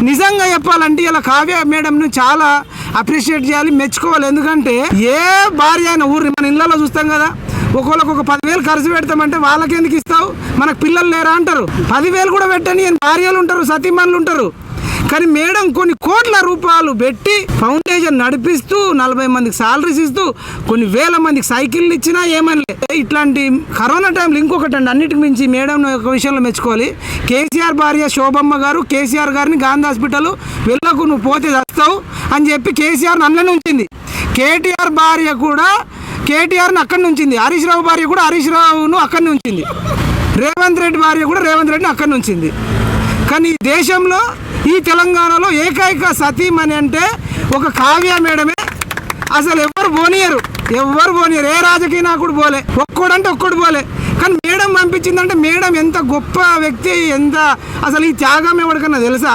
నిజంగా చెప్పాలంటే ఇలా కావ్య మేడంను చాలా అప్రిషియేట్ చేయాలి, మెచ్చుకోవాలి. ఎందుకంటే ఏ భార్య అయినా ఊరిని మన ఇళ్ళలో చూస్తాం కదా, ఒకళ్ళకి ఒక 10,000 ఖర్చు పెడతామంటే వాళ్ళకి ఎందుకు ఇస్తావు, మనకు పిల్లలు లేరా అంటారు. 10,000 కూడా పెట్టని భార్యలు ఉంటారు, సతీమణులు ఉంటారు. కానీ మేడం కొన్ని కోట్ల రూపాయలు పెట్టి ఫౌండేషన్ నడిపిస్తూ 40 మందికి సాలరీస్ ఇస్తూ కొన్ని వేల మందికి సైకిళ్ళు ఇచ్చినా ఏమనలే. ఇట్లాంటి కరోనా టైంలో ఇంకొకటి అండి, అన్నిటికి మించి మేడం ఒక విషయంలో మెచ్చుకోవాలి. కేసీఆర్ భార్య శోభమ్మ గారు కేసీఆర్ గారిని గాంధీ హాస్పిటల్ వెళ్ళకు, నువ్వు పోతే వస్తావు అని చెప్పి కేసీఆర్ని అందులోనే ఉంచింది. కేటీఆర్ భార్య కూడా కేటీఆర్ని అక్కడి ఉంచింది. హరీష్ రావు భార్య కూడా హరీష్ రావును అక్కడిని ఉంచింది. రేవంత్ రెడ్డి భార్య కూడా రేవంత్ రెడ్డిని అక్కడిని ఉంచింది. కానీ దేశంలో ఈ తెలంగాణలో ఏకైక సతీమణి అంటే ఒక కావ్య మేడమే. అసలు ఎవరు పోనీయరు, ఏ రాజకీయ నాయకుడు పోలే, ఒక్కడంటే ఒక్కడు పోలే. కానీ మేడం పంపించిందంటే మేడం ఎంత గొప్ప వ్యక్తి, ఎంత అసలు ఈ త్యాగం ఎవరికన్నా తెలుసా?